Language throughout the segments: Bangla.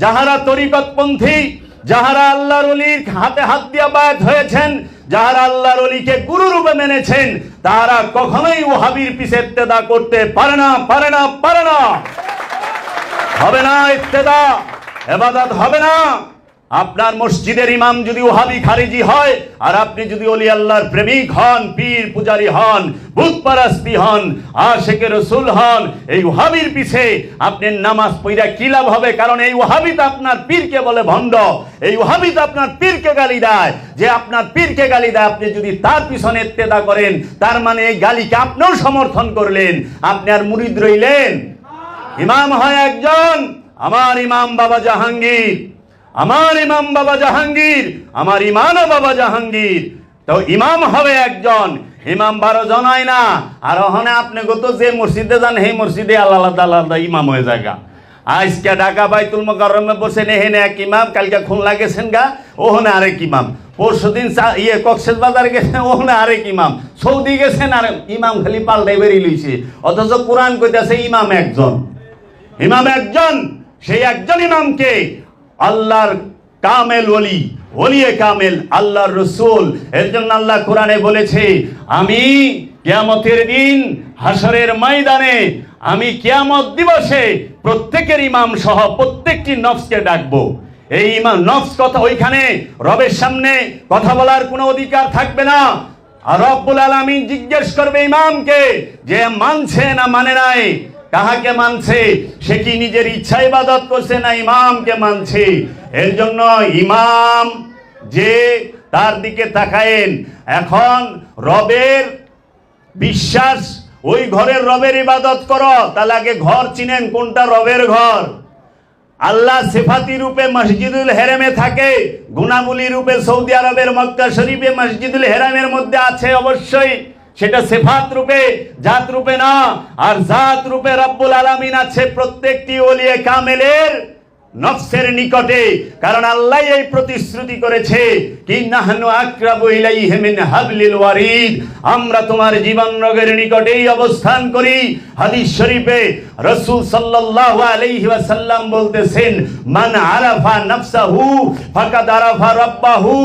যাহারা তরিকতপন্থী, যাহারা আল্লাহর ওলির হাতে হাত দিয়া বায়াত হয়েছেন, যাহারা আল্লাহর ওলিকে গুরু রূপে মেনেছেন, তারা কখনোই ওহাবির পিছে ইত্তেদা করতে পারে না, পারে না, পারে না। হবে না ইত্তেদা, ইবাদত হবে না। আপনার মসজিদের ইমাম যদি ওহাবি খারিজি হয়, আর আপনি যদি ওলি আল্লাহর প্রেমিক হন, পীর পূজারী হন, বুতপারাস্তি হন, আশিকে রাসূল হন, এই ওহাবির পিছে আপনি নামাজ পড়া কি লাভ হবে? কারণ এই ওহাবি তো আপনার পীরকে বলে ভণ্ড, এই ওহাবি তো আপনার পীরকে গালি দেয়। যে আপনার পীরকে গালি দেয়, আপনি যদি তার পিছনে ইত্তেদা করেন, তার মানে এই গালিকে আপনিও সমর্থন করলেন, আপনি আর মুরিদ রইলেন। ইমাম হয় একজন, আমার ইমাম বাবা জাহাঙ্গীর, আমার ইমাম বাবা জাহাঙ্গীর, আমার ইমানও বাবা জাহাঙ্গীর। তো ইমাম হবে একজন, ইমাম 12 জন হয় না। আর ওখানে আপনি গত যে মসজিদে যান, সেই মসজিদে আলাদা আলাদা ইমাম হয়ে জায়গা। আজকে ঢাকা বাইতুল মোকাররমে বসেন, এখানে এক ইমাম, কালকে খুলনা গেছেন গা, ওখানে আরেক ইমাম, পরশুদিন কক্সবাজার গেছেন, ওখানে আরেক ইমাম, সৌদি গেছেন আর ইমাম খালি পাল্টাই বেরিয়ে লইছে। অথচ কোরআন কইতাছে ইমাম একজন, ইমাম একজন। সেই একজন ইমামকে আল্লাহর কামেল ওলি, ওলিয়ে কামেল, আল্লাহর রসুল। এর জন্য আল্লাহ কোরআনে বলেছে, আমি কিয়ামতের দিন হাসরের ময়দানে, আমি কিয়ামত দিবসে প্রত্যেকের ইমাম সহ প্রত্যেকটি নফসকে ডাকবো। এই ইমাম নফস কথা, ওইখানে রবের সামনে কথা বলার কোনো অধিকার থাকবে না। আর রব্বুল আলামিন জিজ্ঞেস করবে ইমামকে, যে মানছে না মানে নাই। কাহাকে মানছে? সে কি নিজের ইচ্ছা ইবাদত করছে না ইমামকে মানছে? এর জন্য ইমাম যে, তার দিকে তাকায়েন। এখন রবের বিশ্বাস, ওই ঘরের রবের ইবাদত করো, তাহলে আগে ঘর চিনেন কোনটা রবের ঘর। আল্লাহ সিফাতি রূপে মসজিদুল হেরামে থাকে, গুনাবলী রূপে সৌদি আরবের মক্কা শরীফে মসজিদুল হেরামের মধ্যে আছে অবশ্যই, সেটা সিফাত রূপে, জাত রূপে না। আর জাত রূপে রব্বুল আলামিন আছে প্রত্যেকটি ওলিয়ে কামেলের নফসের নিকটে। কারণ আল্লাহ এই প্রতিশ্রুতি করেছে, কি নাহনু আকরাবু ইলাইহি মিন হাবলিল ওয়ারিদ, আমরা তোমার জীবন রগের নিকটেই অবস্থান করি। হাদিস শরীফে রাসূল সাল্লাল্লাহু আলাইহি ওয়াসাল্লাম বলতেছেন, মান আরাফা নাফসাহু ফাকাদ আরাফা রাব্বাহু,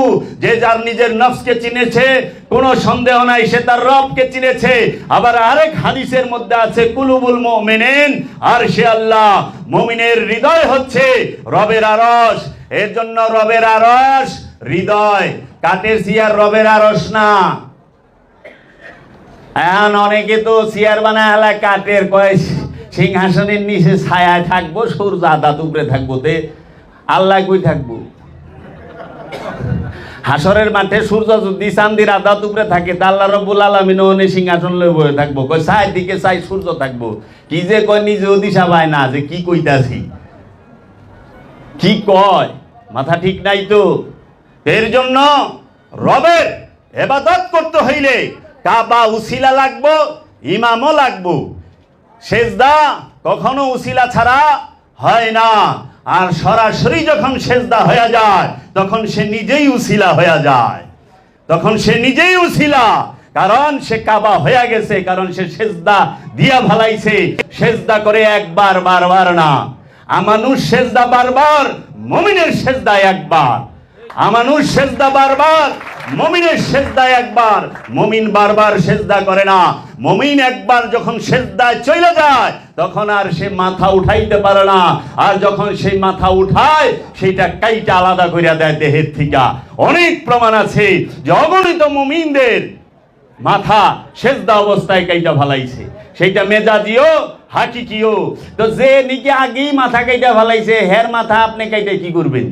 যে যার নিজের নফসকে চিনেছে, কোনো সন্দেহ নাই সে তার রবকে চিনেছে। আবার আরেক হাদিসের মধ্যে আছে, কুলুবুল মুমিনিন আরশে আল্লাহ, মুমিনের হৃদয় হচ্ছে রবের আরশ। এর জন্য রবের আরশ হৃদয়, কাঠের চেয়ার রবের আরশ না। এখন অনেকে তো চেয়ার বানায় হেলা কাঠের, কয় সিংহাসনের নিচে ছায়ায় থাকবো, সূর্য আদাত উপরে থাকবো, তে আল্লাহ কই থাকবো? হাসরের মাঠে সূর্য যদি চাঁদির আদাত উপরে থাকে, তা আল্লাহ রাব্বুল আলামিন ওখানে সিংহাসন লয়ে বসে থাকবো। কয় ছায় দিকে চাই সূর্য থাকবো, কি যে কয় নিজেও দিশা পায় না যে কি কইতাছি, কি কয়, মাথা ঠিক নাই তো। এর জন্য রবের ইবাদত করতে হইলে কাবা উসিলা লাগবো, ইমামও লাগবো। সেজদা কখনো উসিলা ছাড়া হয় না। আর সরাসরি যখন সেজদা হয়ে যায়, তখন সে নিজেই উসিলা হয়ে যায়, তখন সে নিজেই উসিলা। কারণ সে কাবা হয়ে গেছে, কারণ সে সেজদা দিয়া ভালাইছে। সেজদা করে একবার, বারবার না। আমানুষ সেজদা বারবার, মুমিনের সেজদা একবার। আমানুষ সেজদা বারবার, মুমিনের সেজদা একবার। মুমিন বারবার সেজদা করে না। মুমিন একবার যখন সেজদায় চলে যায়, তখন আর সে মাথা উঠাইতে পারে না। আর যখন সেই মাথা উঠায়, সেইটা কাইটা আলাদা করিয়া দেয় দেহের থেকে। অনেক প্রমাণ আছে যে অগণিত মুমিনদের মাথা সেজদা অবস্থায় কাইটা ফালাইছে, সেইটা মেজাজিও হাকিকিও। তো যে নাকি আগেই মাথা কাইটা ফালাইছে, হের মাথা আপনি কাইটা কি করবেন?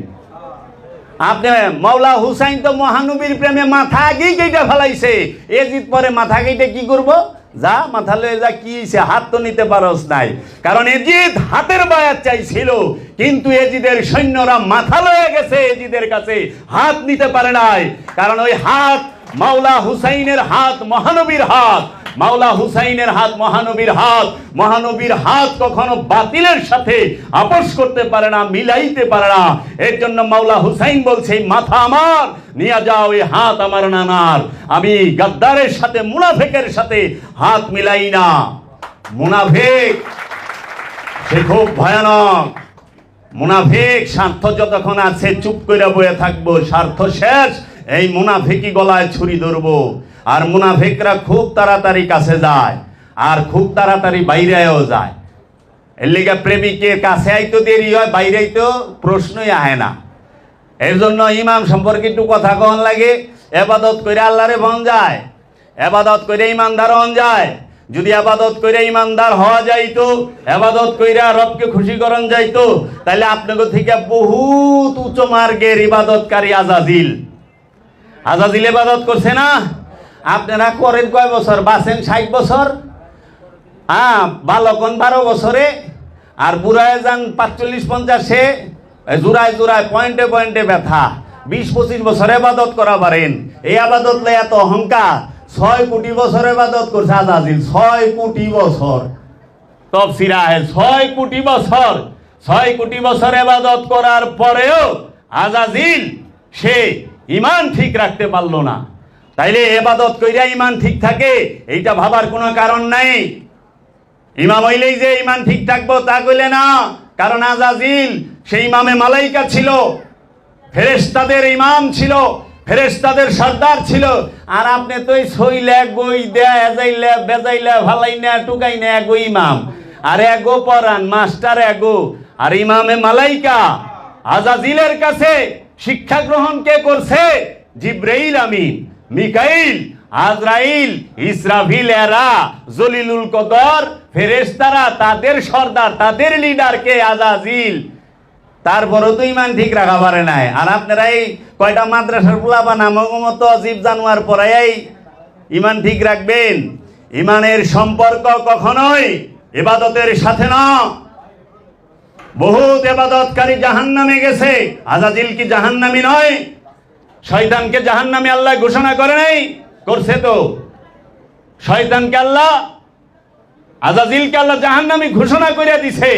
আপনি মাওলা হুসাইন তো মহানবীর প্রেমে মাথা আগেই কেটে ফেলাইছে, এজিদ পরে মাথা কেটে কি করব? যা মাথা লয়ে যা, কি হাত তো নিতে পারস নাই। কারণ এজিদ হাতের বায়াত চাইছিল, কিন্তু এজিদের সৈন্যরা মাথা লয়ে গেছে, এজিদের কাছে হাত নিতে পারে নাই। কারণ ওই হাত মাওলা হুসাইনের হাত, মহানবীর হাত। মাওলা হুসাইনের হাত মহানবীর হাত। মহানবীর হাত কখনো বাতিলের সাথে আপোষ করতে পারে না, মিলাইতে পারে না। এর জন্য মাওলা হুসাইন বলছে, মাথা আমার নিয়ে যাও, এই হাত আমার নানার। আমি গাদ্দারের সাথে, মুনাফিকের সাথে হাত মিলাই না। মুনাফিক সে খুব ভয়ানক। মুনাফিক স্বার্থ যতক্ষণ আছে চুপ করে বয়ে থাকবো, স্বার্থ শেষ এই মুনাফিকই গলায় ছুরি ধরবো। আর মুনাফিকরা খুব তাড়াতাড়ি কাছে যায় আর খুব তাড়াতাড়ি বাইরেও যায়। এর লিগে প্রেমিকের কাছে আইতো দেরি হয়, বাইরে তো প্রশ্নই আহে না। এর জন্য ইমাম সম্পর্কে একটু কথা কন লাগে। এবাদত করে আল্লাহরে বন যায়, এবাদত করে ইমানদার হন যায়। যদি আবাদত করে ইমানদার হওয়া যাইতো, আবাদত কইরা রবকে খুশি করন যাইতো, তাহলে আপনাকে থেকে বহুত উচ্চ মার্গের ইবাদতকারী আজাজিল ইবাদত করছে না। আপনারা করেন কয় বছর? বাঁচেন 60 বছর, বালকন 12 বছরে, আর বুড়ায় যান 45-50-এ, জোড়ায় জোড়ায় পয়েন্টে পয়েন্টে ব্যথা। 20-25 বছর ইবাদত করা পারেন। এই আবাদত লাই এত অহংকার। 6 কোটি বছর ইবাদত করছে আজাজিল, 6 কোটি বছর। তফসিরা 6 কোটি বছর, 6 কোটি বছর ইবাদত করার পরেও আজাজিল সে ইমান ঠিক রাখতে পারলো না। তাইলে ইবাদত কইরা ইমান ঠিক থাকে এইটা ভাবার কোনো কারণ নাই। ইমাম হইলেই যে ইমান ঠিক থাকবো তা কইলে না, কারণ আজাজিল সেই ইমামে মালাইকা ছিল, ফেরেশতাদের ইমাম ছিল, ফেরেশতাদের সর্দার ছিল। আর আপনি তো সইলে গই দেয়া এজাইলে বেজাইলে ভালাইনা টুকাইনা এগো ইমাম, আর এগো পরান মাস্টার এগো। আর ইমামে মালাইকা আজাজিলের কাছে শিক্ষা গ্রহণ কে করছে? জিব্রাইল আমিন, মিকাইল, আজরাইল, ইসরাফিল, এরা জলিলুল কদর ফেরেশতারা, তাদের সর্দার, তাদের লিডার কে? আজাজিল। তারপরও তো ইমান ঠিক রাখা পারে নাই। আর আপনারা এই কয়টা মাদ্রাসার পোলাপা নামক মতো জীব জানোয়ার পড়াই ইমান ঠিক রাখবেন? ইমানের সম্পর্ক কখনোই ইবাদতের সাথে না। বহুত ইবাদতকারী জাহান্নামে গেছে। আজাজিল কি জাহান্নামী নয়? শয়তানকে জাহান্নামী আল্লাহ ঘোষণা করে নাই? করছে তো। শয়তানকে আল্লাহ, আজাজিলকে আল্লাহ জাহান্নামী ঘোষণা করে দিছে।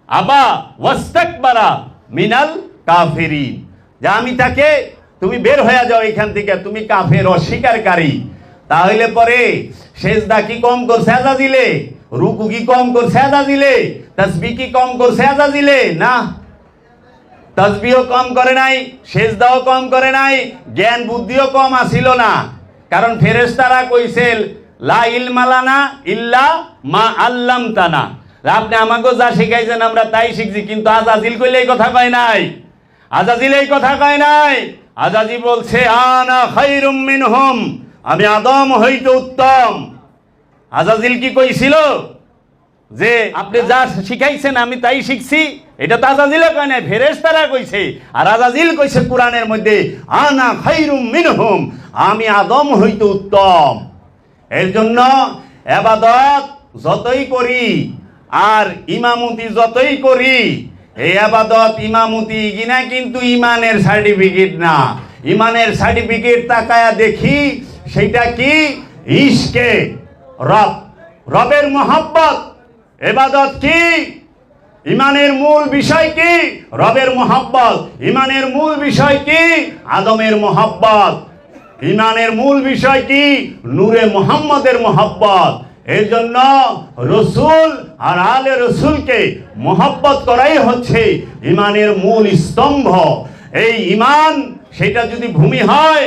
আবা ওয়াস্তাকবারা মিনাল কাফিরিন, যা আমি তাকে, তুমি বের হয়ে যাও এখান থেকে, তুমি কাফের, অস্বীকারী। তাহলে পরে সেজদা কি কম করছে আজাজিলে? রুকু কি কম করছে আজাজিলে? তাসবিহ কি কম করছে আজাজিলে? না, তাসবিহও কম করে নাই, সেজদাও কম করে নাই, জ্ঞান বুদ্ধিও কম আসিল না। কারণ ফেরেশতারা কইছে লা ইলমা লানা ইল্লা মা আল্লামতানা, আপনি আমাকে যা শিখাইছেন আমরা তাই শিখছি। কিন্তু আজাজিল কইলে এই কথা কয় নাই, আজাজিল এই কথা কয় নাই। আজাজিল বলছে আনা খায়রুম মিনহুম, আমি আদম হইতে উত্তম। আজাজিল কি কইছিল যে আপনি যা শিখাইছেন আমি তাই শিখছি? এটা তো আজাজিলে কয় নাই, ফেরেশতারা কইছে। আর আজাজিল কইছে কোরআনের মধ্যে আনা খায়রুম মিনহুম, আমি আদম হইতে উত্তম। এর জন্য ইবাদত যতই করি আর ইমামতি যতই করি, এই ইবাদত ইমামতি কিনা কিন্তু ইমানের সার্টিফিকেট না। ইমানের সার্টিফিকেট তাকায়া দেখি সেটা কি? ইশকে রব, রবের মোহাব্বত। ইবাদত কি? ইমানের মূল বিষয় কি? রবের মোহাব্বত। ইমানের মূল বিষয় কি? আদমের মোহাব্বত। ইমানের মূল বিষয় কি? নূরে মুহাম্মদের মোহাব্বত। এর জন্য রসুল আর আলে রসুলকে মোহাব্বত করাই হচ্ছে ইমানের মূল স্তম্ভ। এই ইমান সেটা যদি ভূমি হয়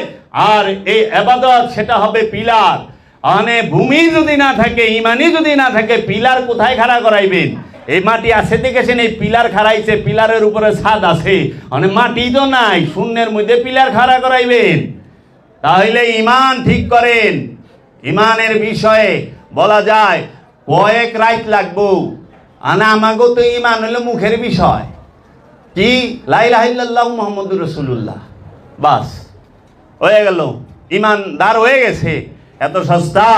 আর এই ইবাদত সেটা হবে পিলার। মানে ভূমি যদি না থাকে, ইমানই যদি না থাকে, পিলার কোথায় খাড়া করাইবেন? এই মাটি আছে দেখেছেন, এই পিলার খাড়াইছে, পিলারের উপরে ছাদ আছে, মানে মাটি তো নাই, শূন্যের মধ্যে পিলার খাড়া করাইবেন? তাহলে ইমান ঠিক করেন। ইমানের বিষয়ে বলা যায় কয়েক রাত লাগবো। আনা আমাগো তো ইমান হলো মুখের বিষয়, কি লা ইলাহা ইল্লাল্লাহু মুহাম্মাদুর রাসূলুল্লাহ, বাস হয়ে গেল, ইমানদার হয়ে গেছে। এত সস্তা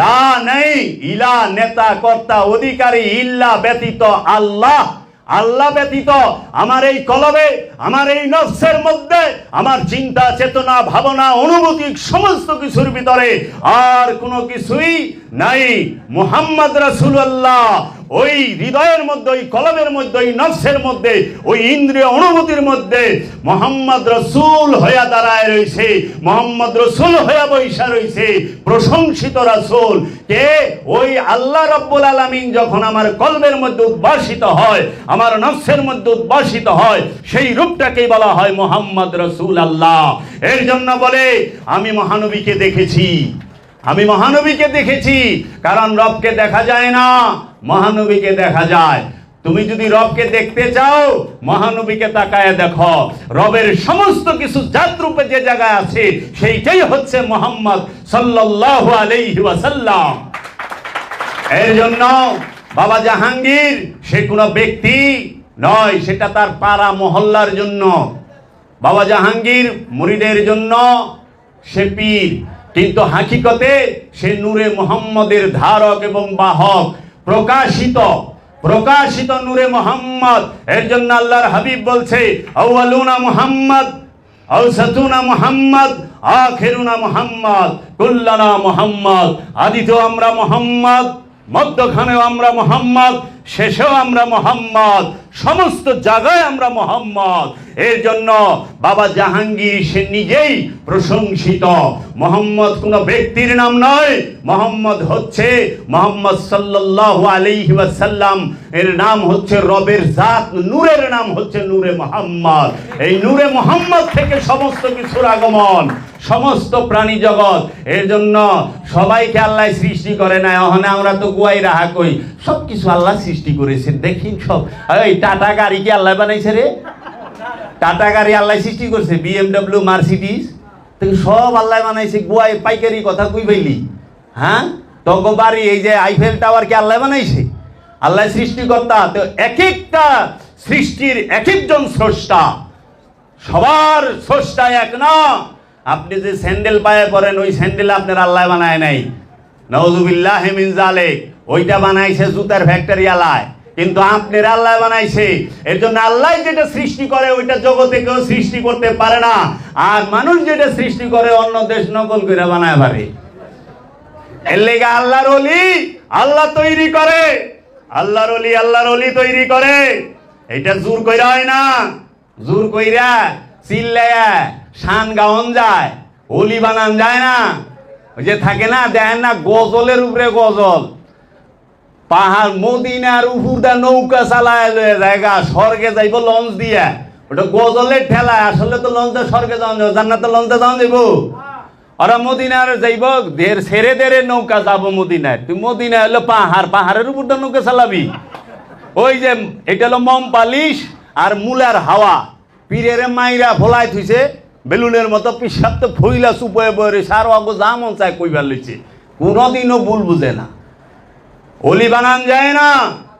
লা নেই, ইলা নেতা কর্তা অধিকারী, ইল্লা ব্যতীত আল্লাহ, আল্লাহ ব্যতীত আমার এই কলবে, আমার এই নফসের মধ্যে, আমার চিন্তা চেতনা ভাবনা অনুভূতি সমস্ত কিছুর ভিতরে আর কোনো কিছুই নাই। মুহাম্মদ রাসূলুল্লাহ ওই হৃদয়ের মধ্যে, ওই কলমের মধ্যে, ওই নফসের মধ্যে, ওই ইন্দ্রিয় অনুভূতির মধ্যে মোহাম্মদ রসুল হইয়া দাঁড়ায় রয়েছে, মোহাম্মদ রসুল হইয়া বৈশা রয়েছে, প্রশংসিত রাসূল কে? ওই আল্লাহ রাব্বুল আলামিন যখন আমার কলবের মধ্যে উদ্ভাসিত হয়, আমার নফসের মধ্যে উদ্ভাসিত হয়, সেই রূপটাকেই বলা হয় মোহাম্মদ রসুল আল্লাহ। এর জন্য বলে আমি মহানবীকে দেখেছি, আমি মহানবীকে দেখেছি। কারণ রবকে দেখা যায় না, মহানবীকে দেখা যায়। তুমি যদি রবকে দেখতে চাও, মহানবীকে তাকায় দেখো। রবের সমস্ত কিছু জাতরূপে যে জায়গায় আছে, সেইটাই হচ্ছে মুহাম্মদ সাল্লাল্লাহু আলাইহি ওয়াসাল্লাম। এর জন্য বাবা জাহাঙ্গীর সে কোনো ব্যক্তি নয়, সেটা তার পাড়া মহল্লার জন্য। বাবা জাহাঙ্গীর মুরিদের জন্য সে পীর, কিন্তু হাকিকতে সে নূরে মুহাম্মদের ধারক এবং বাহক, প্রকাশিত নূরে মুহাম্মদ। এর জন্য আল্লাহর হাবিব বলছে আউয়ালুনা মুহাম্মদ, আওসাতুনা মুহাম্মদ, আখিরুনা মুহাম্মদ, কুল্লানা মুহাম্মদ। আদিতেও আমরা মুহাম্মদ, মধ্যখানেও আমরা মুহাম্মদ, শেষেও আমরা মুহাম্মদ, সমস্ত জায়গায় আমরা মুহাম্মদ। এর জন্য বাবা জাহাঙ্গীর সে নিজেই প্রশংসিত। মুহাম্মদ কোনো ব্যক্তির নাম নয়, মুহাম্মদ হচ্ছে মুহাম্মদ সাল্লাল্লাহু আলাইহি ওয়াসাল্লাম। এর নাম হচ্ছে রবের জাত, নূরের নাম হচ্ছে নূরে মুহাম্মদ। এই নূরে মুহাম্মদ থেকে সমস্ত কিছুর আগমন, সমস্ত প্রাণী জগৎ। এর জন্য সবাইকে আল্লাহ সৃষ্টি করে না। ওখানে আমরা তো গুয়াই রাহা কই, সব কিছু আল্লাহ সৃষ্টি করেছে। দেখি সব, এই টাটা গাড়ি কি আল্লাহ বানাইছে রে? টাটা গাড়ি আল্লাহ সৃষ্টি করছে, BMW, মার্সিডিজ সব আল্লাহ বানাইছে। গুয়াই পাইকারি কথা কই পাইলি? হ্যাঁ, তগো বাড়ি এই যে আইফেল টাওয়ার কি আল্লাহ বানাইছে? আল্লাহ সৃষ্টিকর্তা। তো এক একটা সৃষ্টির এক একজন স্রষ্টা, সবার স্রষ্টা এক না। আপনি যে স্যান্ডেল পায়ে পরেন, ওই স্যান্ডেল আপনার আল্লাহ বানায় নাই, নাউযুবিল্লাহি মিন যালিক। ওইটা বানাইছে জুতার ফ্যাক্টরি আলায়, কিন্তু আপনার আল্লাহ বানাইছে। এর জন্য আল্লাহ যেটা সৃষ্টি করে ওইটা জগতে কেউ সৃষ্টি করতে পারে না। আর মানুষ যেটা সৃষ্টি করে অন্য দেশ নকল করে বানায় পারে। এর লেগে আল্লাহর ওলি আল্লাহ তৈরি করে, আল্লাহর ওলি তৈরি করে। এটা জোর কইরা হয় না, জোর কইরা চিল্লায়া শান গাওন যায়, ওলি বানান যায় না। ওই যে থাকে না, দেখেন না, গজলের উপরে গজল, পাহাড় মদিনার উপর দা নৌকা চালায় জায়গা স্বর্গে যাইব লঞ্চ দিয়া, ওটা গজলের ঠেলায়। আসলে তো লঞ্চে স্বর্গে যাওয়া যাবে, জান্নাতে লঞ্চে যাওয়া যাইব। ওরা মদিনার যাইব, ছেড়ে দেড়ে নৌকা যাবো মদিনায়। তুই মদিনা হলো পাহাড়, পাহাড়ের উপর দা নৌকা চালাবি। ওই যে এটা হলো মম পালিশ আর মুলার হাওয়া, পীরের মাইরা ফোলাই থুইছে বেলুনের মতো, পিসাব তো ফইলা চুপয়ে বয়ে সার অগ যা মন চায় কইবার লইছে, কোনোদিনও ভুল বুঝে না। ওলি বানান যায় না।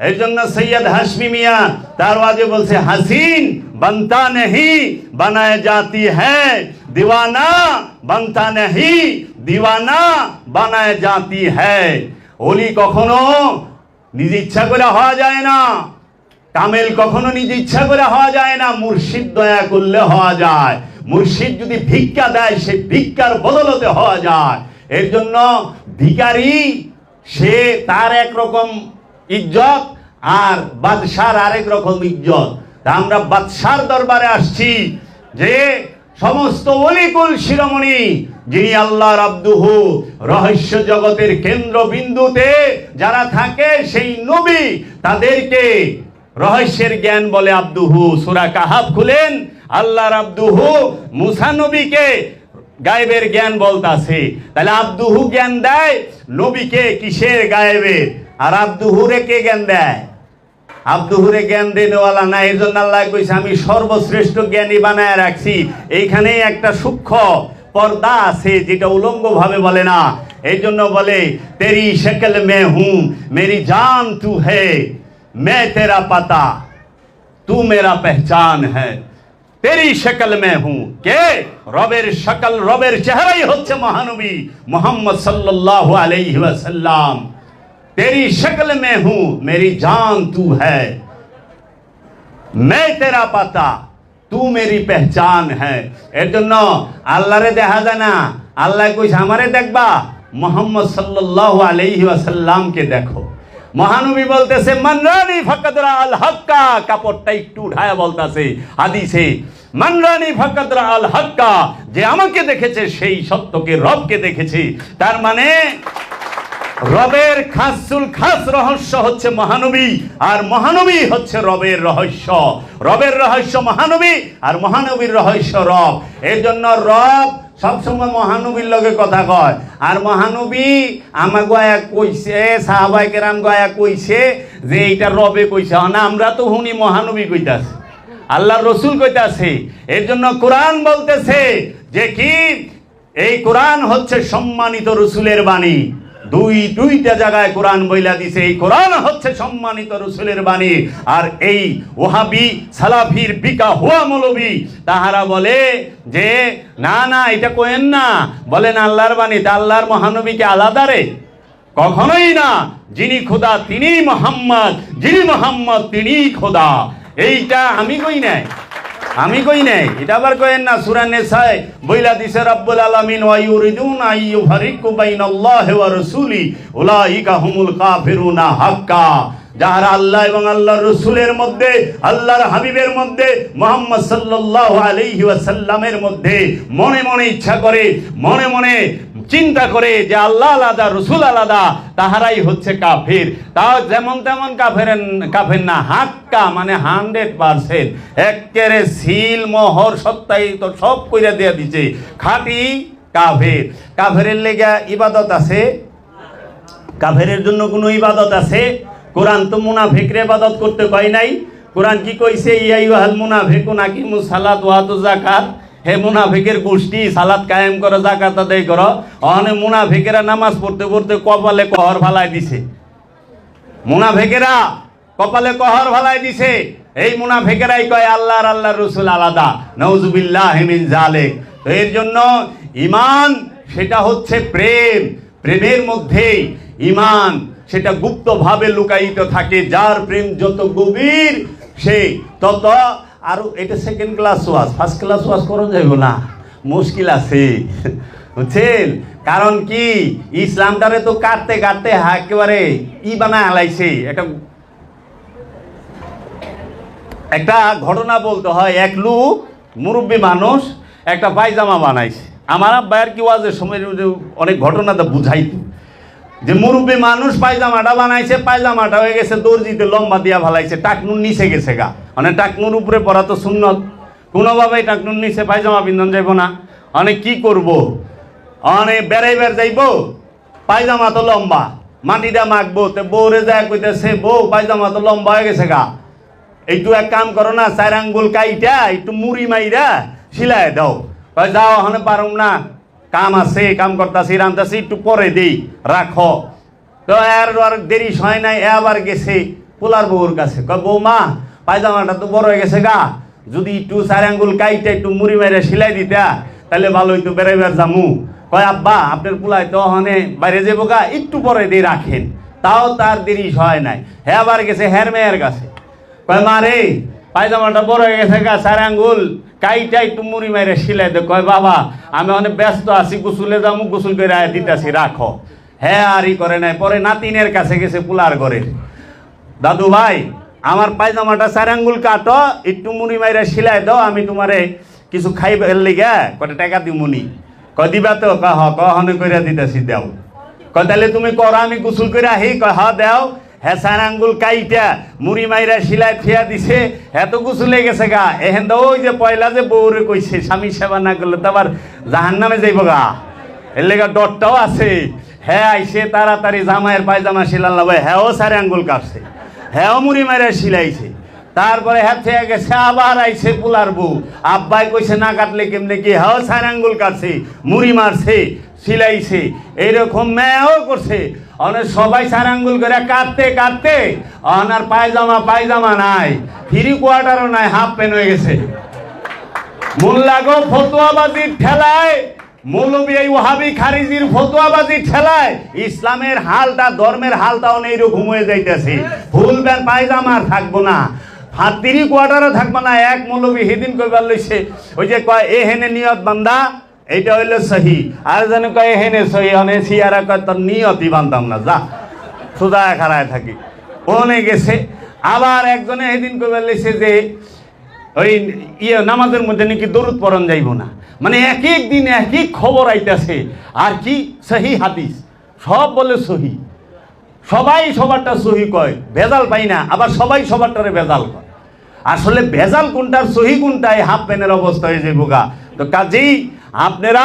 এই জন্য সৈয়দ হাশমি মিয়া তার ওয়াজে বলছে, হাসিন बनता नहीं बनाए जाती है, दीवाना बनता नहीं दीवाना बनाए जाती है। ওলি কখনো নিজে ইচ্ছা করে হওয়া যায় না, কামেল কখনো নিজে ইচ্ছা করে হওয়া যায় না, মুর্শিদ দয়া করলে হওয়া যায়। মুর্শিদ যদি ভিক্ষা দেয়, সে ভিক্ষার বদলতে হওয়া যায়। এর জন্য ভিখারি সে তার একরকম ইজ্জত, আর বাদশার আরেক রকম ইজ্জত। আমরা বাদশার দরবারে আসছি, যে সমস্ত অলিকুল শিরোমণি, যিনি আল্লাহর আব্দুহু, রহস্য জগতের কেন্দ্রবিন্দুতে যারা থাকে, সেই নবী, তাদেরকে রহস্যের জ্ঞান বলে আব্দুহু। সূরা কাহাফ খুলেন, আল্লাহর আব্দুহু মুসা নবীকে গায়েবের জ্ঞান বলতাছে। তাহলে আব্দুহু জ্ঞান দেয় নবীকে কিসের? গায়েবের। আর আব্দুহুরে কে জ্ঞান দেয়? আব্দুহুরে জ্ঞান দেনেওয়ালা না। এই জন্য আল্লাহ কইছে, আমি সর্বশ্রেষ্ঠ জ্ঞানী বানায় রাখছি। এইখানে একটা সূক্ষ্ম পর্দা আছে, যেটা উলঙ্গ ভাবে বলে না। এই জন্য বলে, তেরি শক্ল মে হুঁ মেরি জান তু হে, मैं तेरा पता तू मेरा पहचान है, तेरी शक्ल में हूं। के रबेर शकल, रबेर चेहराई হচ্ছে মহানবী মুহাম্মদ সাল্লাল্লাহু আলাইহি ওয়াসাল্লাম। तेरी शक्ल में हूं मेरी जान तू है, मैं तेरा पता तू मेरी पहचान है। এর জন্য আল্লাহরে দেখা যায় না। আল্লাহ কইছে, আমারে দেখবা, মুহাম্মদ সাল্লাল্লাহু আলাইহি ওয়াসাল্লামকে দেখো। মহানবী বলতেছে মানরানি ফাকাদরা আল হাক্কা, কাপড়টা একটু উঠায়া বলতেছে হাদিসে, মানরানি ফাকাদরা আল হাক্কা, যে আমাকে দেখেছে সেই সত্যকে রবকে দেখেছে। তার মানে রবের খাসুল খাস রহস্য হচ্ছে মহানবী, আর মহানবী হচ্ছে রবের রহস্য। রবের রহস্য মহানবী, আর মহানবীর রহস্য রব। এর জন্য রব সবসময় মহানবীর লগে কথা কয়, আর মহানবী আমার গয়া কইছে, সাহাবায়ে কেরাম গয়া কইছে যে এইটা রবে কইছে না, আমরা তো শুনি মহানবী কইতাছে, আল্লাহর রসুল কইতাছে। এর জন্য কোরআন বলতেছে যে কি এই কোরআন হচ্ছে সম্মানিত রসুলের বাণী। দুইটা জায়গায় কোরআন বইলা দিছে এই কোরআন হচ্ছে সম্মানিত রসুলের বাণী। আর এই ওহাবি সালাফির বিকা হুয়া মৌলবী তাহারা বলে যে না না এটা কোয়েন না, বলেন আল্লাহর বাণী। তা আল্লাহর মহানবীকে আলাদা রে? কখনোই না। যিনি খোদা তিনিই মোহাম্মদ, যিনি মোহাম্মদ তিনিই খোদা। এইটা আমি কই নাই, আমি কই নাই, এটা আবার কইেন না। সূরা নিসায় বইলা দিছে রব্বুল আলামিন ওয়া ইউরিদুনা আইয়ুফারিকু বাইনাল্লাহি ওয়া রাসূলি উলাইকা হুমুল কাফিরুনা হাক্কা। যারা আল্লাহ এবং আল্লাহর রাসূলের মধ্যে, আল্লাহর হাবিবের মধ্যে, মুহাম্মদ সাল্লাল্লাহু আলাইহি ওয়াসাল্লামের মধ্যে মনে মনে ইচ্ছা করে, মনে মনে চিন্তা করে যে আল্লাহ আলাদা রসুল আলাদা, তাহারাই হচ্ছে কাফির। তাও যেমন তেমন কাফের না, হাক্কা মানে 100%, একেবারে সিল মোহর সত্যায়িত সব কইরা দিয়া দিছে, খাঁটি কাফের। কাফেরের লেগা ইবাদত আছে? কাফেরের জন্য কোনো ইবাদত আছে? কোরআন তো মুনাফিকরে ইবাদত করতে কয় নাই। কোরআন কি কইছে? ইয়া আইয়ুহাল মুনাফিকুনা আকিমুস সালাত ওয়া আতুজ যাকাত। হে মুনাফিকের গোষ্ঠী, সালাত কায়েম করো, যাকাত আদায় করো। অনে মুনাফিকেরা নামাজ পড়তে পড়তে কপালে কহর ফালাই দিছে। মুনাফিকেরা কপালে কহর ফালাই দিছে। এই মুনাফিকেরাই কয় আল্লাহর আল্লাহর রাসূল আলাদা। নাউযুবিল্লাহি মিন যালিক। তো এর জন্য ঈমান সেটা হচ্ছে প্রেম। প্রেমের মধ্যে ঈমান সেটা গুপ্তভাবে লুকায়িত থাকে। যার প্রেম যত গভীর সে তত। আর এটা সেকেন্ড ক্লাস ওয়াজ, ফার্স্ট ক্লাস ওয়াজ করা যাইব না, মুশকিল আছে, বুঝছেন? কারণ কি ইসলামটারে তো কাটতে কাটতে একেবারে বানায় হালাইছে। একটা ঘটনা বলতে হয়। এক লোক মুরব্বী মানুষ একটা পায়জামা বানাইছে। আমার আব্বায়ের কি ওয়াজের সময় অনেক ঘটনাটা বুঝাইতো যে মুরব্বী মানুষ পায়জামাটা বানাইছে, পায়জামাটা হয়ে গেছে দর্জিতে লম্বা দিয়া ভালাইছে, টাকনুর নিচে গেছে গা। মানে টাকনুর উপরে পরা তো সুন্নত, কোনোভাবেই টাকনুর নিচে পায়জামা পিন্ধন যাইব না। অনেক কি করব, অনেক বেড়াইবার যাইব, পায়জামা তো লম্বা, মাটিটা মাখবো। তো বউরে যায় কইতেছে, বউ পায়জামা তো লম্বা হয়ে গেছে গা, একটু এক কাম করো না, 4 আঙ্গুল কাইটা একটু মুড়ি মাইরা সিলাই দাও। কয় যাও, ওখানে পারুম না, কাম আছে, কাম করতেছি, রান্তাছি, একটু পরে দেই, রাখো। তো আর দেরি হয় নাই, আবার গেছে পোলার বউর কাছে। কয় বৌমা পায়জামাটা তো বড় হয়ে গেছে গা, যদি একটু 4 আঙ্গুল কাইটা একটু মুড়ি মাইরা সিলাই দিতা তাহলে ভালো হইতো, বেড়াইবার জামু। কয় আব্বা আপনার পোলাই তো ওখানে বাইরে যাবো গা, একটু পরে দিয়ে রাখেন। তাও তার দেরি হয় নাই, হ্যাঁ আবার গেছে হ্যার মেয়ের কাছে। কয় মা রে পায়জামাটা বড় হয়ে গেছে গা, 4 আঙ্গুল কাইটা একটু মুড়ি মাইরা সিলাই দে। কয় বাবা আমি অনেক ব্যস্ত আছি, গোসলে যাবো, গোসল করে দিতেছি, রাখো। হ্যাঁ আর ই করে নাই। পরে নাতিনের কাছে গেছে পোলার ঘরে, দাদু ভাই আমার পায়জামাটা 4 আঙ্গুল কাটো, একটু মুড়ি মাইরা সিলাই দাও, আমি তোমারে কিছু খাইবার লিগা কটা টাকা দিমুনি। কয় দিবা তো? কয় হ। কহনে করে দিতেছি, দেও। কয় তাহলে তুমি করো, আমি গোসল করে আহি। কয় হ দেও। হ্যাঁ 4 আঙ্গুল কাইটা মুড়ি মাইরা সিলাই থিয়া দিছে, হ্যাঁ তো গোসলে গেছে গা। এহেন তো ওই যে পয়লা যে বউরে কইছে স্বামী সেবা না করলে তো আবার জাহান্নামে যাইব গা, এর লেগা ডরটাও আছে। হ্যাঁ আইসে তাড়াতাড়ি জামাইয়ের পায়জামা সিলাল না, হ্যাঁও 4 আঙ্গুল কাটছে, হ্যাঁও মুড়ি মাইরা সিলাইছে। তারপরে হ্যাঁ থেকে গেছে, আবার আইসে পোলার বউ, আব্বাই কইছে না কাটলে কেমনে কি, হ্যাঁ 4 আঙ্গুল কাটছে, মুড়ি মারছে, সিলাইছে। এইরকম মেয়েও করছে। অনেক সবাই 4 আঙ্গুল করে কাটতে কাটতে অনার পায়জামা নাই, ফ্রি কোয়ার্টারও নাই, হাফ প্যান্ট হয়ে গেছে। মোল্লাগো ফতোয়াবাজির ঠেলায়, মৌলবী এই ওহাবি খারিজির ফতোয়াবাজির ঠেলায় ইসলামের হালটা, ধর্মের হালটা অনেক এরকম হয়ে যাইতেছে। ফুল প্যান্ট পায়জামা থাকবো না, 3 কোয়ার্টারও থাকবো না। এক মৌলবী সেদিন কইবার লইছে, ওই যে কয় এ হেনে নিয়ত বান্দা, এইটা হইলো সহি। আর যেন কয় হেনে সহি, অনে সিয়ারা কয় তোর নিয়তই বান্ধাম না, যা সোজা খাড়ায় থাকি। ওনে গেছে আবার একজনে এদিন কবে লেছে যে ওই নামাজের মধ্যে নাকি দরুদ পড়ন যাইব না, মানে এক এক দিন এক এক খবর আইতেছে। আর কি সহি হাদিস সব বলে সহি, সবাই সবারটা সহি কয়, ভেজাল পাই না, আবার সবাই সবারটারে ভেজাল কয়। আসলে ভেজাল কোনটার সহি কোনটাই হাফ প্যানের অবস্থা হয়ে যাইব গা। তো কাজেই আপনারা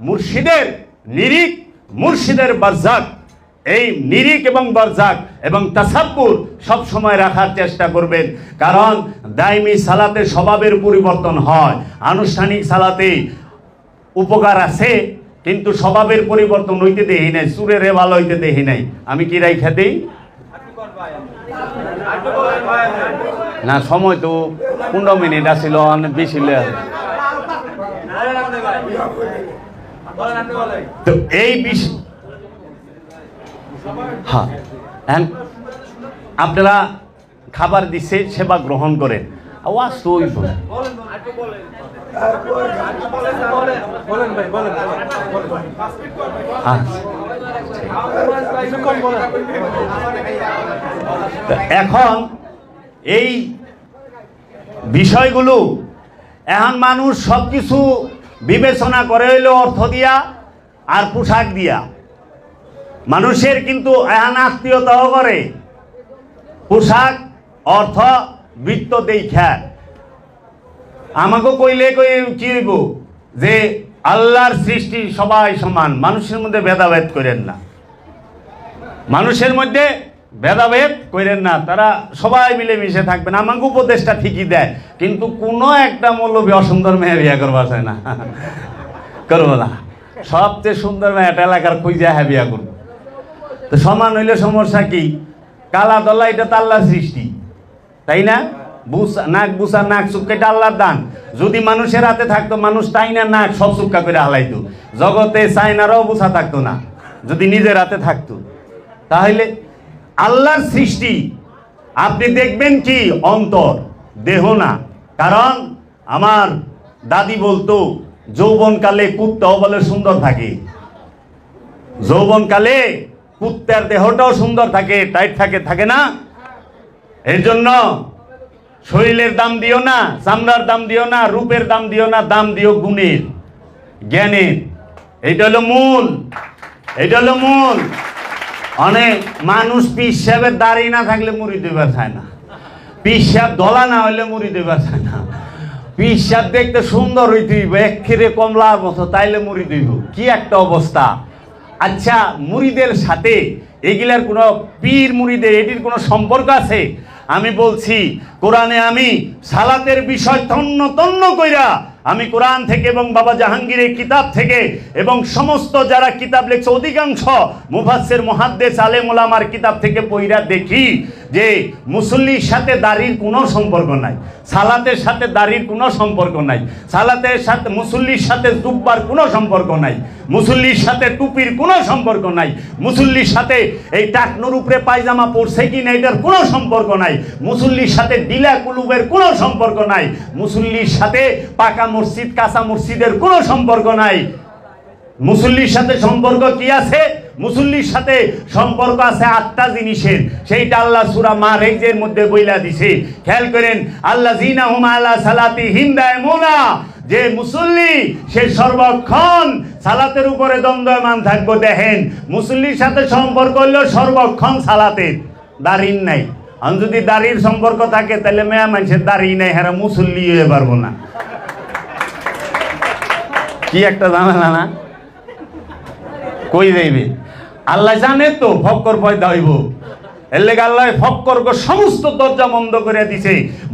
মুর্শিদের নিরিখ, মুর্শিদের বারজাক, এই নিরিখ এবং বারজাক এবং তাসাব্বুর সব সময় রাখার চেষ্টা করবেন। কারণ দাইমি সালাতে স্বভাবের পরিবর্তন হয়, আনুষ্ঠানিক সালাতে উপকার আছে কিন্তু স্বভাবের পরিবর্তন হইতে দেখি নাই, সুরের ভালো হইতে দেখি নাই। আমি কি রাইখা দেই না, সময় তো 15 মিনিট আসছিল, অনেক বেশি তো এই বিষয়। হ্যাঁ, আপনারা খাবার দিচ্ছে, সেবা গ্রহণ করেন। আওয়াজ তো ওই এখন এই বিষয়গুলো এখন মানুষ সবকিছু বিবেচনা করে হইল অর্থ দিয়া আর পোশাক দিয়া। মানুষের কিন্তু এখন আত্মীয়তাও করে পোশাক, অর্থ, বৃত্ত দেখা। আমাকে কইলে কি হইব যে আল্লাহর সৃষ্টি সবাই সমান, মানুষের মধ্যে ভেদাভেদ করেন না, মানুষের মধ্যে ভেদাভেদ করেন না, তারা সবাই মিলেমিশে থাকবেন। আমাকে উপদেশটা ঠিকই দেয়, কিন্তু কোনো একটা মৌলবী অসুন্দর মেয়ে বিয়া করবা চায় না, করবো না। সবচেয়ে সুন্দর মেয়ে একটা এলাকার খুঁজে হ্যাঁ বিয়া করবো। তো সমান হইলে সমস্যা কি? কালা দলা এটা তো আল্লাহর সৃষ্টি, তাই না? নাক বুসা, নাক চুক্কা এটা আল্লাহর দান। যদি মানুষের হাতে থাকতো, মানুষ তাই না নাক সব চুক্কা করে হালাইতো, জগতে চাইনারও বুসা থাকতো না যদি নিজের হাতে থাকতো। তাহলে আল্লাহর সৃষ্টি আপনি দেখবেন কি অন্তর, দেহ না। কারণ আমার দাদি বলতো যৌবনকালে কুত্তাও বলে সুন্দর থাকে, যৌবনকালে কুত্তার দেহটাও সুন্দর থাকে, টাইট থাকে, থাকে না? এর জন্য শরীরের দাম দিও না, চামড়ার দাম দিও না, রূপের দাম দিও না, দাম দিও গুণের, জ্ঞানের। এইটা হলো মূল, এটা হলো মূল। অনেক মানুষ পীর সাহেবের দাড়ি না থাকলে মুড়ি দেবার চায় না, পীর সাহেব ধলা না হইলে মুড়ি দেবার চায় না। পীর সাহেব দেখতে সুন্দর হইতে হইব, এক্ষেরে কমলার মতো, তাইলে মুড়ি দিব। কি একটা অবস্থা! আচ্ছা, মুড়িদের সাথে এগুলার কোনো পীর মুড়িদের এটির কোনো সম্পর্ক আছে? আমি বলছি, কোরআনে আমি সালাতের বিষয় তন্ন তন্ন কইরা আমি কোরআন থেকে এবং বাবা জাহাঙ্গীরের কিতাব থেকে এবং সমস্ত যারা কিতাব লেখছে অধিকাংশ মুফাসসির মুহাদ্দিস আলেম ওলামার কিতাব থেকে পড়া দেখি যে মুসল্লির সাথে দাড়ির কোনো সম্পর্ক নাই, সালাতের সাথে দাড়ির কোনো সম্পর্ক নাই, সালাতের সাথে মুসল্লির সাথে জুব্বার কোনো সম্পর্ক নাই, মুসল্লির সাথে টুপির কোনো সম্পর্ক নাই, মুসল্লির সাথে এই টাকনুর উপরে পায়জামা পরছে কি না এটার কোনো সম্পর্ক নাই, মুসল্লির সাথে ডিলা কুলুবের কোনো সম্পর্ক নাই, মুসল্লির সাথে পাকা মসজিদ কাঁচা মসজিদের কোনো সম্পর্ক নাই। মুসল্লির সাথে সম্পর্ক কি আছে? মুসল্লির সাথে সম্পর্ক আছে 8টা জিনিসের, সেইটা আল্লাহ সূরা মাআরিজের মধ্যে বইলা দিছে। খেয়াল করেন, আল্লাযীনা হুম আলা সালাতিহিম দায়মুনা, যে মুসল্লি সে সর্বক্ষণ সালাতের উপরে দণ্ডায়মান থাকবো। দেখেন, মুসল্লির সাথে সম্পর্ক হলো সর্বক্ষণ সালাতের, দাঁড়িয়ে নাই। আর যদি দাড়ির সম্পর্ক থাকে তাহলে মেয়া মানুষের দাঁড়িয়ে নাই, হ্যাঁ মুসল্লি হয়ে পারবো না। কি একটা ঝামেলা না? কই যাইবে? আল্লাহ জানে তো ফক্কর পয়দা হইব, এর লেগে আল্লাহ ফক্করকে সমস্ত দরজা বন্ধ করে দিছে।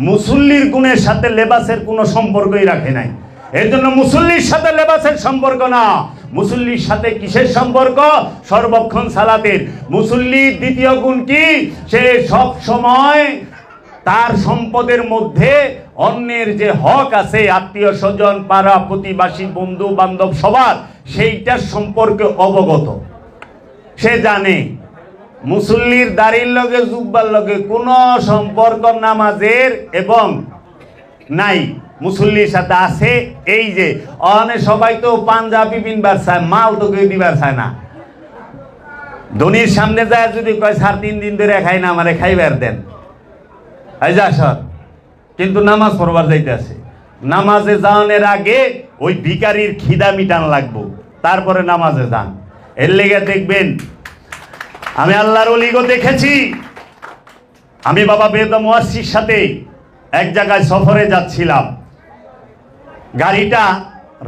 মুসল্লির গুণের সাথে লেবাসের কোনো সম্পর্কই রাখে নাই। এর জন্য মুসল্লির সাথে লেবাসের সম্পর্ক না, মুসল্লির সাথে কিসের সম্পর্ক? সর্বক্ষণ সালাতের। মুসল্লির দ্বিতীয় গুণ কি? সে সব সময় তার সম্পদের মধ্যে অন্যের যে হক আছে, আত্মীয় স্বজন, পাড়া প্রতিবাসী, বন্ধু বান্ধব সবার, সেইটার সম্পর্কে অবগত। সে জানে মুসল্লির দাড়ির লগে জুব্বার লগে কোনো সম্পর্ক নামাজের এবং নাই, মুসল্লির সাথে আছে। এই যে অনেক সবাই তো পাঞ্জাবি বিনবার চায়, মাল তো কেউ দিবার চায় না। ধনির সামনে যায় যদি কয় স্যার 3 দিন ধরে খাই না, আমারে খাইবার দেন, এই যা স্যার, কিন্তু নামাজ পড়বার যাইতেছে। নামাজে যাওয়ার আগে ওই ভিখারির খিদা মিটান লাগবো, তারপরে নামাজে যান। এর লেগে দেখবেন, আমি আল্লাহর ওলিগো দেখেছি। আমি বাবা বেদম ওয়াসির সাথে এক জায়গায় সফরে যাচ্ছিলাম, গাড়িটা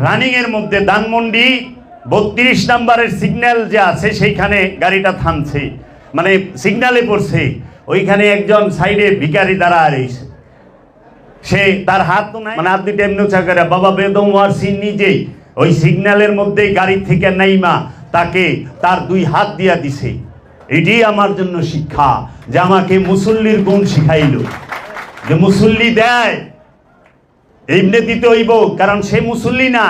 রানিং এর মধ্যে ধানমন্ডি 32 নম্বরের সিগন্যাল যে আছে সেইখানে গাড়িটা থামছে, মানে সিগন্যালে পড়ছে। ওইখানে একজন সাইডে ভিখারি দাঁড়া রয়েছে, সে তার হাত তো নাই, মানে হাত দুইটা এমনি উঁচা করে বাবা বেদম ওয়াসি নিজেই ওই সিগন্যালের মধ্যেই গাড়ি থেকে নাইমা তাকে তার 2 হাত দিয়া দিছে। এটি আমার জন্য শিক্ষা, যে আমাকে মুসল্লির গুণ শিখাইল, যে মুসল্লি দেয় এমনি দিতে হইব, কারণ সে মুসল্লি না,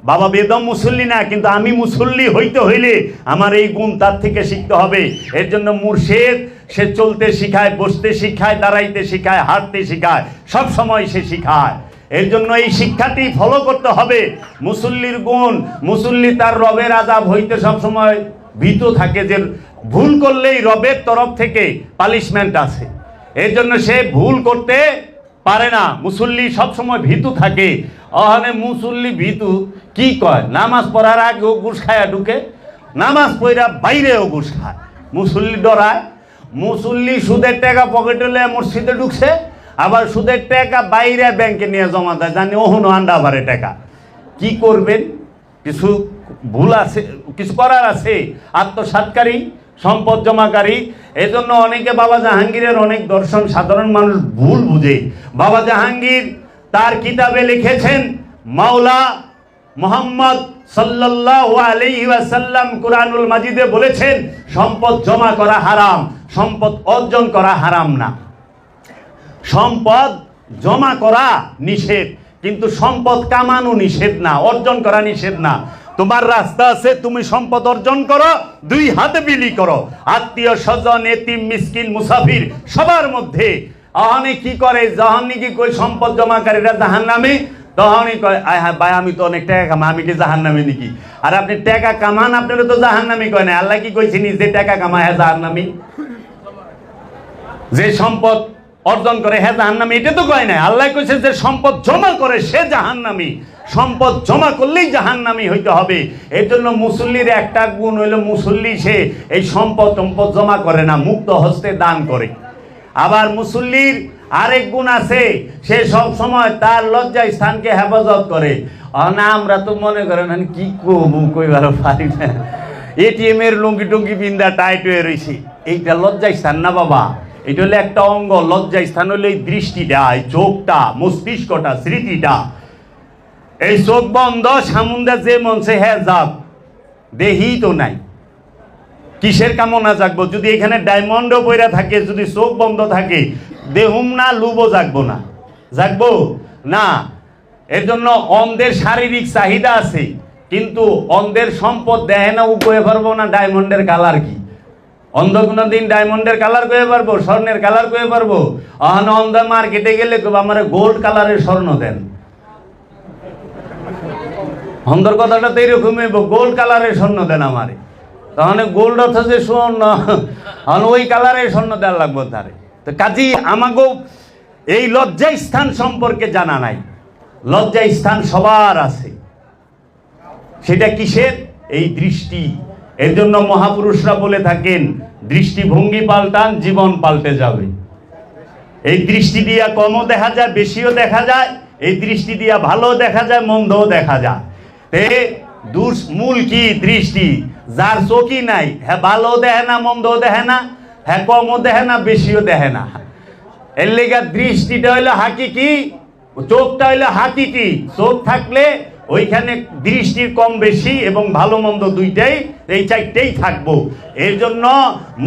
বাবা বেদম মুসল্লি না, কিন্তু আমি মুসল্লি হইতে হইলে আমার এই গুণ তার থেকে শিখতে হবে। এর জন্য মুর্শিদ সে চলতে শিখায়, বসতে শিখায়, দাঁড়াইতে শিখায়, হাঁটতে শিখায়, সব সময় সে শিখায়। এর জন্য এই শিক্ষাটি ফলো করতে হবে। মুসল্লির গুণ, মুসল্লি তার রবের আযাব হইতে সবসময় ভীত থাকে, যে ভুল করলেই রবের তরফ থেকে পানিশমেন্ট আছে। এর জন্য সে ভুল করতে পারে না, মুসল্লি সবসময় ভীতু থাকে। ওখানে মুসল্লি ভীতু কি কয়, নামাজ পড়ার আগে ও ঘুষ খায়া ঢুকে, নামাজ পড়া বাইরেও ঘুষ খায়। মুসল্লি ডরায়, মুসল্লি সুদের টাকা পকেটে লয়ে মসজিদে ঢুকছে, আবার সুদের টাকা বাইরে ব্যাংকে নিয়ে জমা দেয়, জানি ওহনো আন্ডা ভারে টাকা। কি করবেন? কিছু ভুল আছে, কিছু করার আছে। আত্মসাৎকারী, সম্পদ জমাকারী। এই জন্য অনেকে বাবা জাহাঙ্গীরের অনেক দর্শন সাধারণ মানুষ ভুল বুঝে। বাবা জাহাঙ্গীর তার কিতাবে লিখেছেন, মাওলা মুহাম্মদ সাল্লাল্লাহু আলাইহি ওয়াসাল্লাম কুরআনুল মাজিদে বলেছেন, সম্পদ জমা করা হারাম, সম্পদ অর্জন করা হারাম না। সম্পদ জমা করা নিষেধ, কিন্তু সম্পদ কামানো নিষেধ না, অর্জন করা নিষেধ না। তোমার রাস্তা আছে, তুমি সম্পদ অর্জন করো, 2 হাতে বিলি করো, আত্মীয় স্বজন, এতিম, মিসকিন, মুসাফির সবার মধ্যে। অহনে কি করে, যখন নাকি কই সম্পদ জমাকারীরা জাহান্নামে, তখনই কয় আয় হ্যাঁ ভাই আমি তো অনেক টাকা কামাই, আমি কি জাহান্নামে নাকি? আর আপনি টাকা কামান, আপনারা তো জাহান্নামী কয় না। আল্লাহ কি কইছেন, যে টাকা কামায় হ্যাঁ জাহান্নামী, যে সম্পদ অর্জন করে হ্যাঁ জাহান্নামী, এটা তো কয় না। আল্লাহ কইছে যে সম্পদ জমা করে সে জাহান্নামী, সম্পদ জমা করলেই জাহান্নামী হইতে হবে। এর জন্য মুসল্লির একটা গুণ হইল, মুসল্লি সে এই সম্পদ জমা করে না, মুক্ত হস্তে দান করে। আবার মুসল্লির আরেক গুণ আছে, সে সব সময় তার লজ্জা স্থানকে হেফাজত করে। না আমরা তো মনে করেন কি কবু কইবার পারি না, এটিএম এর লুঙ্গি টুঙ্গি বিন্দা টাইট হয়ে রয়েছে, এইটা লজ্জা স্থান না বাবা, এটা হলো একটা অঙ্গ। লজ্জা স্থান হলো এই দৃষ্টিটা, এই চোখটা, মস্তিষ্কটা, স্মৃতিটা। এই চোখ বন্ধ, সামুন্দা যে মনসে হ্যাঁ যাক, দেহি তো নাই, কিসের কামনা জাগবো? যদি এখানে ডায়মন্ডও পইরা থাকে, যদি চোখ বন্ধ থাকে, দেহুম না, লুবও জাগবো না, জাগবো না। এর জন্য অন্ধের শারীরিক চাহিদা আছে, কিন্তু অন্ধের সম্পদ দেয় না, ও কয়ে পারবো না ডায়মন্ডের কালার কি। অন্ধ কোনো দিন ডায়মন্ডের কালার কয়ে পারবো, স্বর্ণের কালার কয়ে পারবো? অহন অন্ধ মার্কেটে গেলে আমার গোল্ড কালারের স্বর্ণ দেন। অন্ধর কথাটা তো এরকমই, গোল্ড কালারের স্বর্ণ দেন আমারে। তখন গোল্ড অর্থ যে স্বর্ণ, ওই কালারের স্বর্ণ দেওয়া লাগবো তারে। তো কাজী আমাকেও এই লজ্জা স্থান সম্পর্কে জানা নাই। লজ্জা স্থান সবার আছে, সেটা কিসের? এই দৃষ্টি। এর জন্য মহাপুরুষরা বলে থাকেন, দৃষ্টিভঙ্গি পাল্টান, জীবন পাল্টে যাবে। এই দৃষ্টি দিয়া কমও দেখা যায়, বেশিও দেখা যায়। এই দৃষ্টি দিয়া ভালো দেখা যায়, মন্দও দেখা যায়। মূল কি? দৃষ্টি। যার চোখই নাই, হ্যাঁ ভালো দেখে না, মন্দও দেখে না, হ্যাঁ কমও দেখে না, বেশিও দেখে না। এর লেগে দৃষ্টিটা হইলো হাকিকি, চোখটা হইলো হাকিকি। চোখ থাকলে ওইখানে দৃষ্টির কম বেশি এবং ভালো মন্দ দুইটাই, এই 4টেই থাকবো। এর জন্য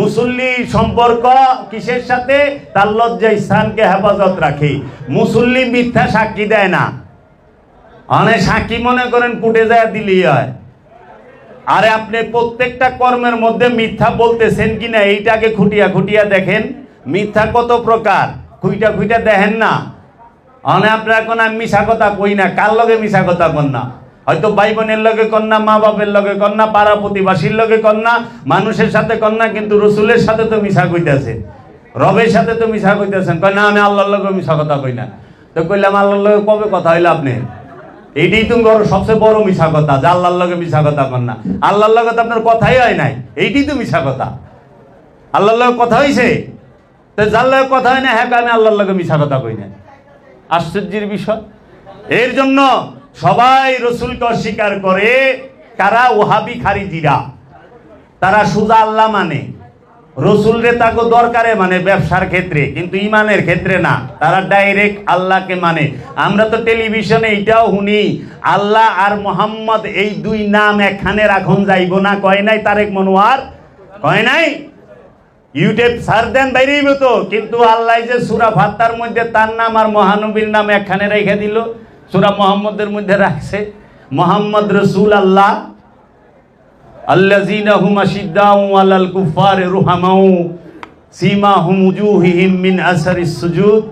মুসল্লি সম্পর্ক কিসের সাথে? তার লজ্জা স্থানকে হেফাজত রাখে। মুসল্লি মিথ্যা সাক্ষী দেয় না। অনেক সাক্ষী মনে করেন কুটে যায় দিলেই হয়। আরে আপনি প্রত্যেকটা কর্মের মধ্যে মিথ্যা বলতেছেন কিনা এইটাকে খুঁটিয়া খুঁটিয়া দেখেন। মিথ্যা কত প্রকার, খুঁইটা খুঁইটা দেখেন না। অনে আপনার এখন আমি মিশা কথা কই না, কার লগে মিশা কথা কন না। হয়তো ভাই বোনের লগে কন্যা, মা বাপের লগে কন্যা, পাড়া প্রতিবাসীর লগে কন্যা, মানুষের সাথে কন্যা, কিন্তু রসুলের সাথে তো মিশা কইতেছে, রবের সাথে তো মিশা কইতেছেন। কয় না আমি আল্লাহর লগে মিশা কথা কই না। তো কইলাম আল্লাহর লগে কবে কথা হইলো আপনি? এইটাই তো সবচেয়ে বড় মিশা কথা, যে আল্লাহর লগে মিশা কথা কন না। আল্লাহর লগে তো আপনার কথাই হয় নাই, এইটাই তো মিশা কথা। আল্লাহর লগে কথা হইছে, তো যার লগে কথা হয় না হ্যাঁ আমি আল্লাহর লগে মিশা কথা কই না। আশ্চর্যের বিষয়। এর জন্য সবাই রসুলকে অস্বীকার করে। কারা? ওহাবি খারিজিরা। তারা সুজা আল্লাহ মানে, রসুল রে তাকে দরকারে মানে ব্যবসার ক্ষেত্রে, কিন্তু ইমানের ক্ষেত্রে না। তারা ডাইরেক্ট আল্লাহকে মানে। আমরা তো টেলিভিশনে এইটাও শুনি, আল্লাহ আর মোহাম্মদ এই দুই নাম একখানে রাখন যাইব না, কয় নাই তারেক মনোয়ার? কয় নাই? ইউটিউব সার্চ দেন বাইরেইব তো। কিন্তু আল্লাহ যে সূরা ফাত্তার মধ্যে তার নাম আর মহানবীর নাম একখানে রেখে দিল, সূরা মুহাম্মদের মধ্যে রাখছে মোহাম্মদ রসুল আল্লাহ, আল্লাযীনা হুম আশিদ্দাউ আলাল কুফারি রুহামাউ সীমাহুম উজুহিহিম মিন আসারিস সুজুদ।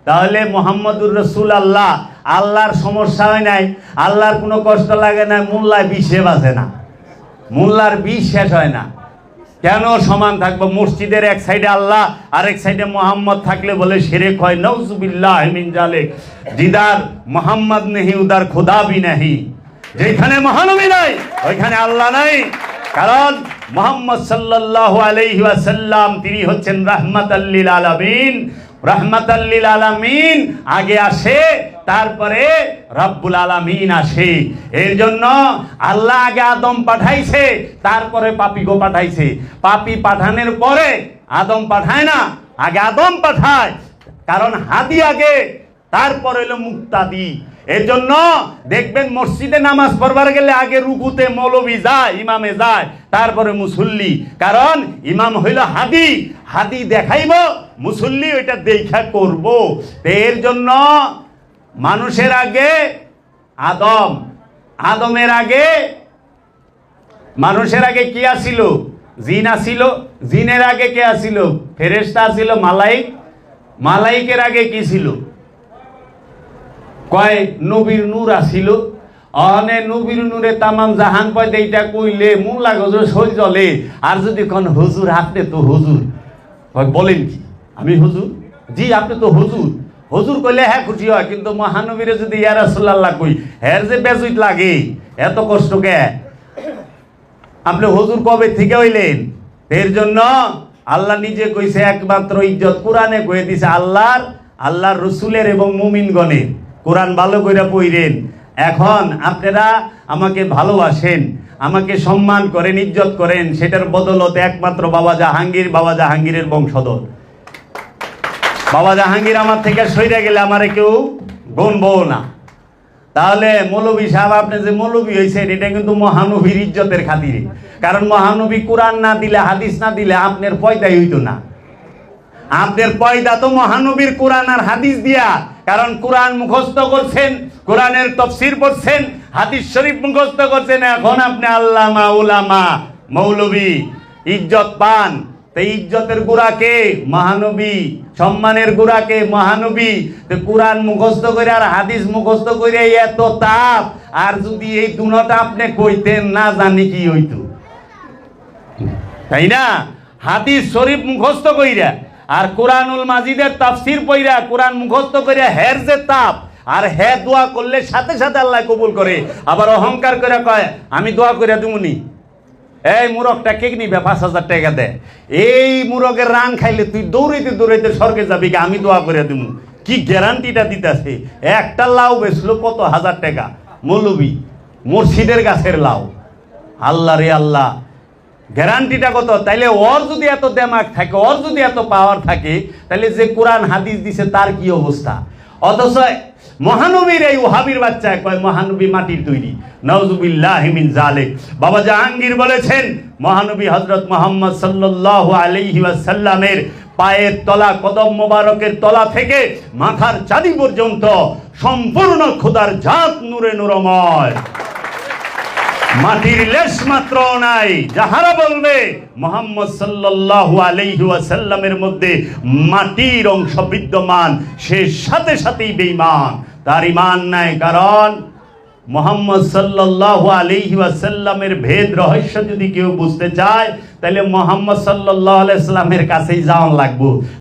তাহলে মুহাম্মদুর রসুল আল্লাহ, আল্লাহর সমস্যা হয় নাই, আল্লাহর কোনো কষ্ট লাগে না, মোল্লায় বিষে বাজে না, মোল্লার বিষ শেষ হয় না। কেন সমান থাকবো? মসজিদের এক সাইডে আল্লাহ আর এক সাইডে মোহাম্মদ থাকলে বলে শিরক হয়। নাউযুবিল্লাহি মিন যালিক। জিদার মোহাম্মদ নেহি উদার খুদা ভি নেহি। যেখানে মহানবী নাই ওইখানে আল্লাহ নাই। কারণ মুহাম্মদ সাল্লাল্লাহু আলাইহি ওয়াসাল্লাম তিনি হচ্ছেন রাহমাতাল লিল আলামিন। রাহমাতাল লিল আলামিন আগে আসে, তারপরে রব্বুল আলামিন আসে। এর জন্য আল্লাহ আগে আদম পাঠাইছে, তারপরে পাপীকে পাঠাইছে। পাপী পাঠানোর পরে আদম পাঠায় না, আগে আদম পাঠায়। কারণ হাদি আগে, তারপর হইল মুক্তাদি। এর জন্য দেখবেন মসজিদে নামাজ পড়বার গেলে আগে রুকুতে মৌলবি যায়, ইমামে যায়, তারপরে মুসল্লি। কারণ ইমাম হইল হাদি, হাদি দেখাইব, মুসল্লি ওইটা দেখা করব। এর জন্য মানুষের আগে আদম, আদমের আগে মানুষের আগে কি আসিল? জিন আসিল। জিনের আগে কে আসিল? ফেরেশতা আসিল, মালাইক। মালাইকের আগে কি ছিল? কয় নবীর নূর আসিল। অনে নবীর নূরে তামাম জাহান পয়দা, এইটা কইলে মোল্লা গজর সই জলে। আর যদি কোন হুজুর, আপনি তো হুজুর, বলেন কি আমি হুজুর? জি আপনি তো হুজুর। হুজুর কইলে হ্যাঁ খুশি হয়, কিন্তু মহানবীরে যদি ইয়া রাসূলুল্লাহ কই, হ্যার যে বেজুইত লাগে, এত কষ্ট কে? আপনি হুজুর কবে থেকে হইলেন? এর জন্য আল্লাহ নিজে কইছে একমাত্র ইজ্জত কোরআনে কয়ে দিছে আল্লাহর রসুলের এবং মুমিনগণের। কোরআন ভালো করে পড়েন। এখন আপনারা আমাকে ভালোবাসেন, আমাকে সম্মান করেন, ইজ্জত করেন, সেটার বদলতে একমাত্র বাবা জাহাঙ্গীরের বংশধর। বাবা জাহাঙ্গীর আমার থেকে সইরে গেলে আমারে কেউ গণবো না। তাহলে মৌলভী সাহেব আপনি যে মৌলভী হয়েছেন, এটা কিন্তু মহানবীর ইজ্জতের খাতিরে। কারণ মহানবী কোরআন না দিলে, হাদিস না দিলে আপনার পয়দাই হইতো না। আপনার পয়দা তো মহানবীর কোরআন আর হাদিস দিয়া। কারণ কোরআন মুখস্থ করছেন, কোরআনের তাফসীর পড়ছেন, হাদিস শরীফ মুখস্থ করছেন। এখন আপনি আল্লামা, উলামা, মৌলভী ইজ্জত পান। তো ইজ্জতের গুড়াকে মহানবী, সম্মানের গুড়াকে মহানবী। তো কোরআন মুখস্থ করে আর হাদিস মুখস্থ করে এত তাপ, আর যদি এই দুটোটা আপনি কইতেন, না জানি কি হইতো, তাই না? হাদিস শরীফ মুখস্থ কইরা আর কোরআনুল মাজিদের তাফসীর পড়া, কোরআন মুখস্থ কইরা হের যে তাপ, আর হে দোয়া করলে সাথে সাথে আল্লাহ কবুল করে। আবার অহংকার করে কয় আমি দোয়া করে দিমুনি। এই মুরগটা কে নিবে? 5,000 টাকা দেয়। এই মুরগের রান খাইলে তুই দৌড়াইতে দৌড়াইতে স্বর্গে যাবি, আমি দোয়া করে দিব। কি গ্যারান্টিটা দিতেছে? একটা লাউ বেচলো কত হাজার টাকা, মৌলবি মসজিদের গাছের লাউ। আল্লাহ রে আল্লাহ, গ্যারান্টিটা কত? তাইলে ওর যদি এত দেমাগ থাকে, ওর যদি এত পাওয়ার থাকে, তাহলে যে কোরআন হাদিস দিছে তার কি অবস্থা? অথচ মহানবীর এই ওহাবির বাচ্চা কয় মহানবী মাটির তৈরি। নাউযুবিল্লাহি মিন যালিক। বাবা জাহাঙ্গীর বলেছেন মহানবী হযরত মুহাম্মদ সাল্লাল্লাহু আলাইহি ওয়াসাল্লামের পায়ের তলা, কদম মোবারকের তলা থেকে মাথার চাঁদি পর্যন্ত সম্পূর্ণ খোদার জাত নূরে নূরময়, মাটির লেশ মাত্র নাই। যাহারা বলবে মুহাম্মদ সাল্লাল্লাহু আলাইহি ওয়াসাল্লামের মধ্যে মাটির অংশ বিদ্যমান, সে সাথে সাথেই বেঈমান, তার ঈমান নাই। কারণ মোহাম্মদ সাল্লাল্লাহু আলাইহি ওয়াসাল্লামের ভেদ রহস্য যদি কেউ বুঝতে চায় তাহলে মোহাম্মদ সাল্লাল্লাহু আলাইহি ওয়াসাল্লামের কাছেই যাওয়া লাগবে।